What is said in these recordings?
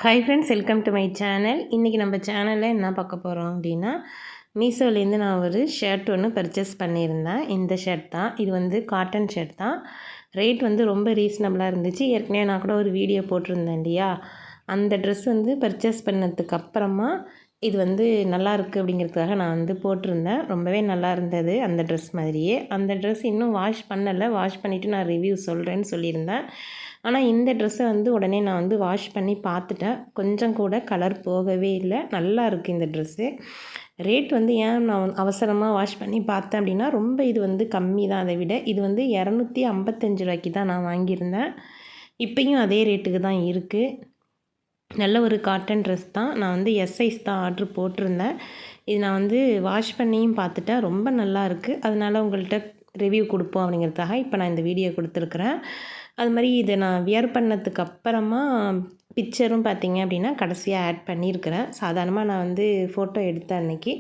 Hi friends, welcome to my channel. இன்றைக்கி நம்ம சேனலில் என்ன பார்க்க போகிறோம் அப்படின்னா, மீஷோலேருந்து நான் ஒரு ஷர்ட் ஒன்று பர்ச்சேஸ் பண்ணியிருந்தேன். இந்த ஷர்ட் தான். இது வந்து காட்டன் ஷர்ட் தான். ரேட் வந்து ரொம்ப ரீசனபிளாக இருந்துச்சு. ஏற்கனவே நான் கூட ஒரு வீடியோ போட்டிருந்தேன் இல்லையா, அந்த ட்ரெஸ் வந்து பர்ச்சேஸ் பண்ணதுக்கு அப்புறமா இது வந்து நல்லாயிருக்கு அப்படிங்கிறதுக்காக நான் வந்து போட்டிருந்தேன். ரொம்பவே நல்லா இருந்தது அந்த ட்ரெஸ் மாதிரியே. அந்த ட்ரெஸ் இன்னும் வாஷ் பண்ணலை. வாஷ் பண்ணிவிட்டு நான் ரிவ்யூ சொல்கிறேன்னு சொல்லியிருந்தேன். ஆனால் இந்த ட்ரெஸ்ஸை வந்து உடனே நான் வந்து வாஷ் பண்ணி பார்த்துட்டேன். கொஞ்சம் கூட கலர் போகவே இல்லை. நல்லா இருக்குது இந்த ட்ரெஸ்ஸு. ரேட் வந்து ஏன் நான் அவசரமாக வாஷ் பண்ணி பார்த்தேன் அப்படின்னா, ரொம்ப இது வந்து கம்மி தான். அதை விட இது வந்து 255 ரூபாய்க்கு தான் நான் வாங்கியிருந்தேன். இப்போயும் அதே ரேட்டுக்கு தான் இருக்குது. நல்ல ஒரு காட்டன் ட்ரெஸ் தான். நான் வந்து எஸ் சைஸ் தான் ஆர்ட்ரு போட்டிருந்தேன். இது நான் வந்து வாஷ் பண்ணியும் பார்த்துட்டேன். ரொம்ப நல்லா இருக்குது. அதனால் உங்கள்கிட்ட ரிவ்யூ கொடுப்போம் அப்படிங்கிறதுக்காக இப்போ நான் இந்த வீடியோ கொடுத்துருக்குறேன். அது மாதிரி இதை நான் வியர் பண்ணதுக்கு அப்புறமா பிக்சரும் பார்த்தீங்க அப்படின்னா கடைசியாக ஆட் பண்ணியிருக்கிறேன். சாதாரணமாக நான் வந்து ஃபோட்டோ எடுத்தேன் அன்றைக்கி.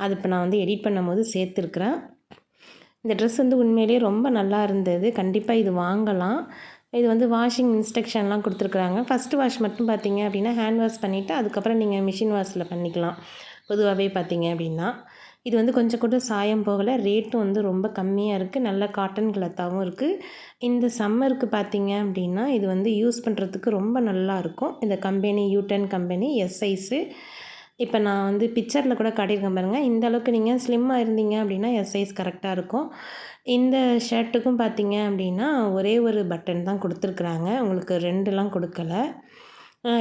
அது இப்போ நான் வந்து எடிட் பண்ணும்போது சேர்த்துருக்குறேன். இந்த ட்ரெஸ் வந்து உண்மையிலேயே ரொம்ப நல்லா இருந்தது. கண்டிப்பாக இது வாங்கலாம். இது வந்து வாஷிங் இன்ஸ்ட்ரக்ஷன்லாம் கொடுத்துருக்குறாங்க. ஃபஸ்ட்டு வாஷ் மட்டும் பார்த்தீங்க அப்படின்னா ஹேண்ட் வாஷ் பண்ணிவிட்டு அதுக்கப்புறம் நீங்கள் மிஷின் வாஷில் பண்ணிக்கலாம். பொதுவாகவே பார்த்தீங்க அப்படின்னா இது வந்து கொஞ்சம் கூட சாயம் போகலை. ரேட்டும் வந்து ரொம்ப கம்மியாக இருக்குது. நல்ல காட்டன் கிளாத்தாகவும் இருக்குது. இந்த சம்மருக்கு பார்த்தீங்க அப்படின்னா இது வந்து யூஸ் பண்ணுறதுக்கு ரொம்ப நல்லாயிருக்கும். இந்த company U10 company yes size. இப்போ நான் வந்து பிக்சரில் கூட காட்டியிருக்கேன் பாருங்கள். இந்த அளவுக்கு நீங்கள் ஸ்லிம்மாக இருந்தீங்க அப்படின்னா எஸ் சைஸ் கரெக்டாக இருக்கும். இந்த ஷர்ட்டுக்கும் பார்த்தீங்க அப்படின்னா ஒரே ஒரு பட்டன் தான் கொடுத்துருக்குறாங்க. உங்களுக்கு 2லாம் கொடுக்கல.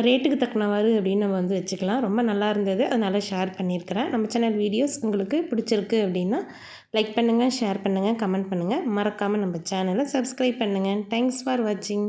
ரேட்டுக்கு தக்கனவாறு அப்படின்னு நம்ம வந்து வச்சுக்கலாம். ரொம்ப நல்லா இருந்தது. அதனால் ஷேர் பண்ணியிருக்கிறேன். நம்ம சேனல் வீடியோஸ் உங்களுக்கு பிடிச்சிருக்கு அப்படின்னா லைக் பண்ணுங்கள், ஷேர் பண்ணுங்கள், கமெண்ட் பண்ணுங்கள். மறக்காமல் நம்ம சேனலை சப்ஸ்கிரைப் பண்ணுங்கள். தேங்க்ஸ் ஃபார் வாட்சிங்.